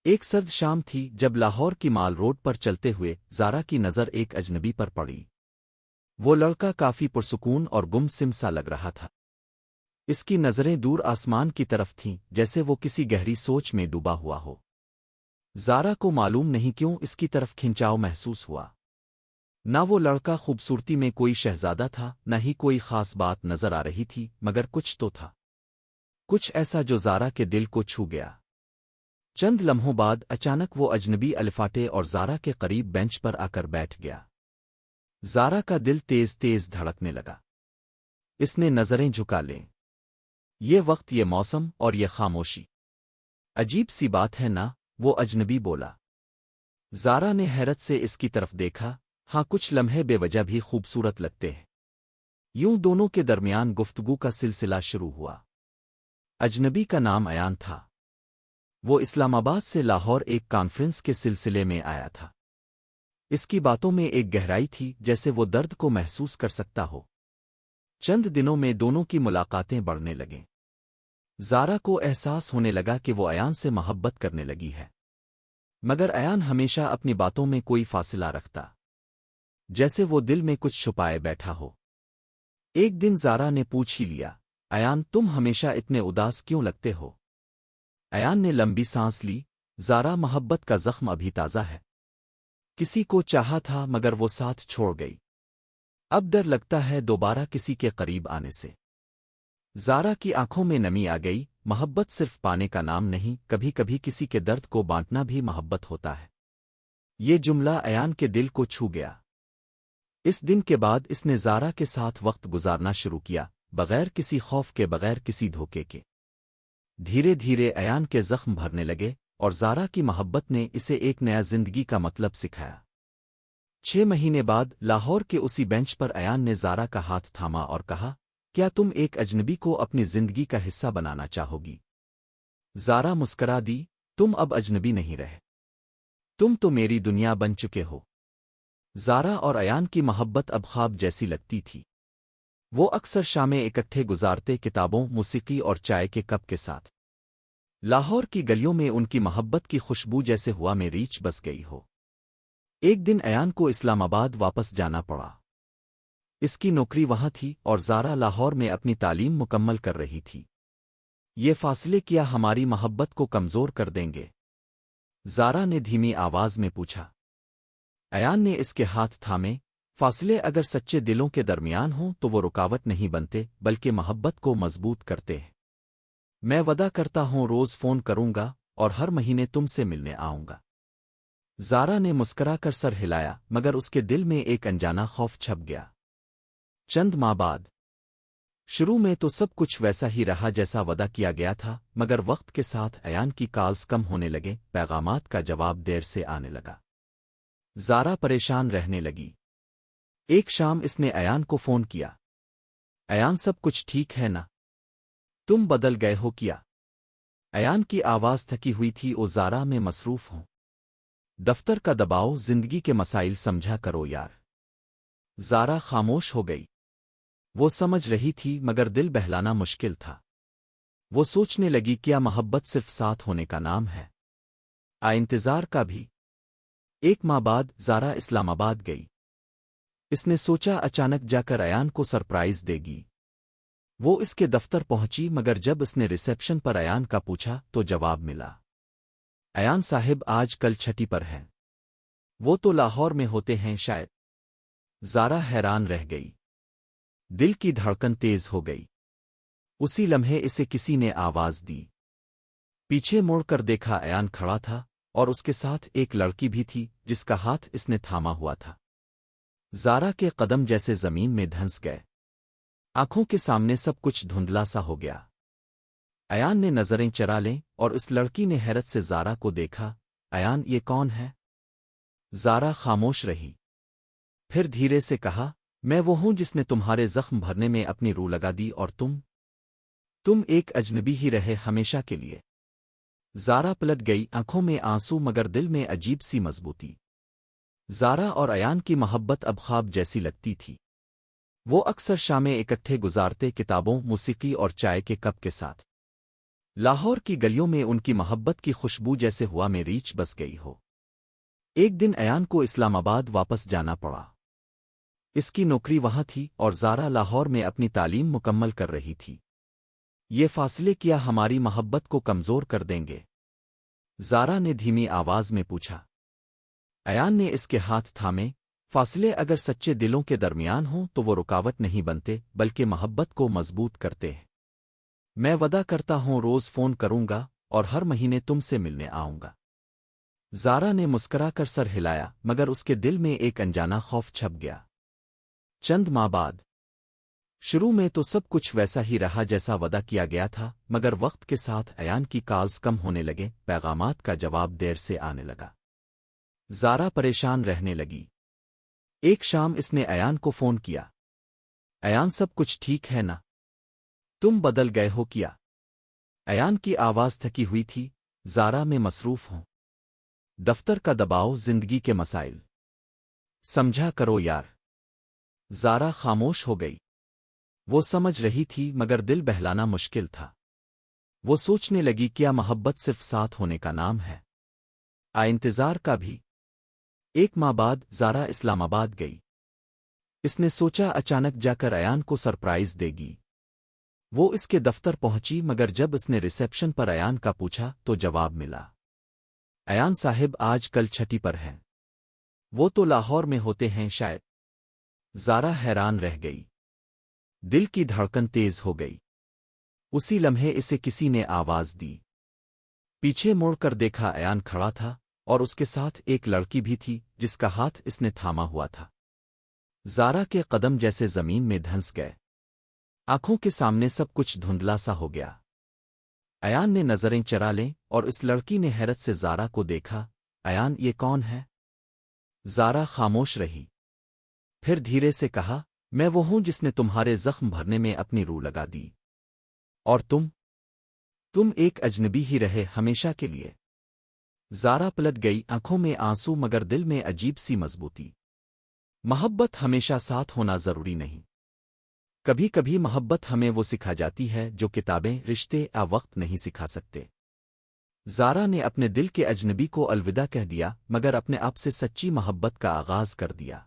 ایک سرد شام تھی جب لاہور کی مال روڈ پر چلتے ہوئے زارا کی نظر ایک اجنبی پر پڑی۔ وہ لڑکا کافی پرسکون اور گم سا لگ رہا تھا۔ اس کی نظریں دور آسمان کی طرف تھیں جیسے وہ کسی گہری سوچ میں ڈوبا ہوا ہو۔ زارا کو معلوم نہیں کیوں اس کی طرف کھنچاؤ محسوس ہوا۔ نہ وہ لڑکا خوبصورتی میں کوئی شہزادہ تھا، نہ ہی کوئی خاص بات نظر آ رہی تھی، مگر کچھ تو تھا، کچھ ایسا جو زارا کے دل کو چھو گیا۔ چند لمحوں بعد اچانک وہ اجنبی الفاٹے اور زارا کے قریب بینچ پر آ کر بیٹھ گیا۔ زارا کا دل تیز تیز دھڑکنے لگا۔ اس نے نظریں جھکا لیں۔ یہ وقت، یہ موسم اور یہ خاموشی، عجیب سی بات ہے نا، وہ اجنبی بولا۔ زارا نے حیرت سے اس کی طرف دیکھا۔ ہاں، کچھ لمحے بے وجہ بھی خوبصورت لگتے ہیں۔ یوں دونوں کے درمیان گفتگو کا سلسلہ شروع ہوا۔ اجنبی کا نام ایان تھا۔ وہ اسلام آباد سے لاہور ایک کانفرنس کے سلسلے میں آیا تھا۔ اس کی باتوں میں ایک گہرائی تھی، جیسے وہ درد کو محسوس کر سکتا ہو۔ چند دنوں میں دونوں کی ملاقاتیں بڑھنے لگیں۔ زارا کو احساس ہونے لگا کہ وہ ایان سے محبت کرنے لگی ہے، مگر ایان ہمیشہ اپنی باتوں میں کوئی فاصلہ رکھتا، جیسے وہ دل میں کچھ چھپائے بیٹھا ہو۔ ایک دن زارا نے پوچھ ہی لیا، ایان، تم ہمیشہ اتنے اداس کیوں لگتے ہو؟ ایان نے لمبی سانس لی۔ زارا، محبت کا زخم ابھی تازہ ہے۔ کسی کو چاہا تھا مگر وہ ساتھ چھوڑ گئی۔ اب ڈر لگتا ہے دوبارہ کسی کے قریب آنے سے۔ زارا کی آنکھوں میں نمی آ گئی۔ محبت صرف پانے کا نام نہیں، کبھی کبھی کسی کے درد کو بانٹنا بھی محبت ہوتا ہے۔ یہ جملہ ایان کے دل کو چھو گیا۔ اس دن کے بعد اس نے زارا کے ساتھ وقت گزارنا شروع کیا، بغیر کسی خوف کے، بغیر کسی دھوکے کے۔ دھیرے دھیرے ایان کے زخم بھرنے لگے، اور زارا کی محبت نے اسے ایک نیا زندگی کا مطلب سکھایا۔ 6 مہینے بعد لاہور کے اسی بینچ پر ایان نے زارا کا ہاتھ تھاما اور کہا، کیا تم ایک اجنبی کو اپنی زندگی کا حصہ بنانا چاہو گی؟ زارا مسکرا دی، تم اب اجنبی نہیں رہے، تم تو میری دنیا بن چکے ہو۔ زارا اور ایان کی محبت اب خواب جیسی لگتی تھی۔ وہ اکثر شامیں اکٹھے گزارتے، کتابوں، موسیقی اور چائے کے کپ کے ساتھ۔ لاہور کی گلیوں میں ان کی محبت کی خوشبو جیسے ہوا میں ریچھ بس گئی ہو۔ ایک دن ایان کو اسلام آباد واپس جانا پڑا۔ اس کی نوکری وہاں تھی اور زارا لاہور میں اپنی تعلیم مکمل کر رہی تھی۔ یہ فاصلے کیا ہماری محبت کو کمزور کر دیں گے؟ زارا نے دھیمی آواز میں پوچھا۔ ایان نے اس کے ہاتھ تھامے۔ فاصلے اگر سچے دلوں کے درمیان ہوں تو وہ رکاوٹ نہیں بنتے، بلکہ محبت کو مضبوط کرتے ہیں۔ میں وعدہ کرتا ہوں روز فون کروں گا اور ہر مہینے تم سے ملنے آؤں گا۔ زارا نے مسکرا کر سر ہلایا، مگر اس کے دل میں ایک انجانا خوف چھپ گیا۔ چند ماہ بعد، شروع میں تو سب کچھ ویسا ہی رہا جیسا وعدہ کیا گیا تھا، مگر وقت کے ساتھ ایان کی کالز کم ہونے لگے، پیغامات کا جواب دیر سے آنے لگا۔ زارا پریشان رہنے لگی۔ ایک شام اس نے ایان کو فون کیا۔ ایان، سب کچھ ٹھیک ہے نا؟ تم بدل گئے ہو کیا؟ ایان کی آواز تھکی ہوئی تھی، او زارا میں مصروف ہوں۔ دفتر کا دباؤ، زندگی کے مسائل، سمجھا کرو یار۔ زارا خاموش ہو گئی۔ وہ سمجھ رہی تھی مگر دل بہلانا مشکل تھا۔ وہ سوچنے لگی، کیا محبت صرف ساتھ ہونے کا نام ہے؟ انتظار کا بھی؟ 1 ماہ بعد زارا اسلام آباد گئی۔ اس نے سوچا اچانک جا کر ایان کو سرپرائز دے گی۔ وہ اس کے دفتر پہنچی، مگر جب اس نے ریسیپشن پر ایان کا پوچھا تو جواب ملا، ایان صاحب آج کل چھٹی پر ہیں، وہ تو لاہور میں ہوتے ہیں شاید۔ زارا حیران رہ گئی۔ دل کی دھڑکن تیز ہو گئی۔ اسی لمحے اسے کسی نے آواز دی۔ پیچھے موڑ کر دیکھا، ایان کھڑا تھا اور اس کے ساتھ ایک لڑکی بھی تھی جس کا ہاتھ اس نے تھاما ہوا تھا۔ زارا کے قدم جیسے زمین میں دھنس گئے۔ آنکھوں کے سامنے سب کچھ دھندلا سا ہو گیا۔ ایان نے نظریں چرا لیں اور اس لڑکی نے حیرت سے زارا کو دیکھا۔ ایان، یہ کون ہے؟ زارا خاموش رہی۔ پھر دھیرے سے کہا، میں وہ ہوں جس نے تمہارے زخم بھرنے میں اپنی روح لگا دی، اور تم ایک اجنبی ہی رہے ہمیشہ کے لیے۔ زارا پلٹ گئی، آنکھوں میں آنسو مگر دل میں عجیب سی مضبوطی۔ زارا اور ایان کی محبت اب خواب جیسی لگتی تھی۔ وہ اکثر شامیں اکٹھے گزارتے، کتابوں، موسیقی اور چائے کے کپ کے ساتھ۔ لاہور کی گلیوں میں ان کی محبت کی خوشبو جیسے ہوا میں ریچھ بس گئی ہو۔ ایک دن ایان کو اسلام آباد واپس جانا پڑا۔ اس کی نوکری وہاں تھی اور زارا لاہور میں اپنی تعلیم مکمل کر رہی تھی۔ یہ فاصلے کیا ہماری محبت کو کمزور کر دیں گے؟ زارا نے دھیمی آواز میں پوچھا۔ ایان نے اس کے ہاتھ تھامے۔ فاصلے اگر سچے دلوں کے درمیان ہوں تو وہ رکاوٹ نہیں بنتے بلکہ محبت کو مضبوط کرتے ہیں۔ میں وعدہ کرتا ہوں روز فون کروں گا اور ہر مہینے تم سے ملنے آؤں گا۔ زارا نے مسکرا کر سر ہلایا مگر اس کے دل میں ایک انجانا خوف چھپ گیا۔ چند ماہ بعد شروع میں تو سب کچھ ویسا ہی رہا جیسا وعدہ کیا گیا تھا، مگر وقت کے ساتھ ایان کی کالز کم ہونے لگے، پیغامات کا جواب دیر سے آنے لگا۔ زارا پریشان رہنے لگی۔ ایک شام اس نے ایان کو فون کیا۔ ایان سب کچھ ٹھیک ہے نا؟ تم بدل گئے ہو کیا؟ ایان کی آواز تھکی ہوئی تھی۔ زارا میں مصروف ہوں۔ دفتر کا دباؤ، زندگی کے مسائل۔ سمجھا کرو یار۔ زارا خاموش ہو گئی۔ وہ سمجھ رہی تھی مگر دل بہلانا مشکل تھا۔ وہ سوچنے لگی کیا محبت صرف ساتھ ہونے کا نام ہے؟ انتظار کا بھی۔ ایک ماہ بعد زارا اسلام آباد گئی۔ اس نے سوچا اچانک جا کر ایان کو سرپرائز دے گی۔ وہ اس کے دفتر پہنچی مگر جب اس نے ریسیپشن پر ایان کا پوچھا تو جواب ملا، ایان صاحب آج کل چھٹی پر ہیں۔ وہ تو لاہور میں ہوتے ہیں شاید۔ زارا حیران رہ گئی۔ دل کی دھڑکن تیز ہو گئی۔ اسی لمحے اسے کسی نے آواز دی۔ پیچھے موڑ کر دیکھا، ایان کھڑا تھا اور اس کے ساتھ ایک لڑکی بھی تھی جس کا ہاتھ اس نے تھاما ہوا تھا۔ زارا کے قدم جیسے زمین میں دھنس گئے۔ آنکھوں کے سامنے سب کچھ دھندلا سا ہو گیا۔ ایان نے نظریں چرا لیں اور اس لڑکی نے حیرت سے زارا کو دیکھا۔ ایان یہ کون ہے؟ زارا خاموش رہی۔ پھر دھیرے سے کہا، میں وہ ہوں جس نے تمہارے زخم بھرنے میں اپنی روح لگا دی۔ اور تم ایک اجنبی ہی رہے ہمیشہ کے لیے۔ زارا پلٹ گئی، آنکھوں میں آنسو مگر دل میں عجیب سی مضبوطی۔ محبت ہمیشہ ساتھ ہونا ضروری نہیں۔ کبھی کبھی محبت ہمیں وہ سکھا جاتی ہے جو کتابیں، رشتے یا وقت نہیں سکھا سکتے۔ زارا نے اپنے دل کے اجنبی کو الوداع کہہ دیا مگر اپنے آپ سے سچی محبت کا آغاز کر دیا۔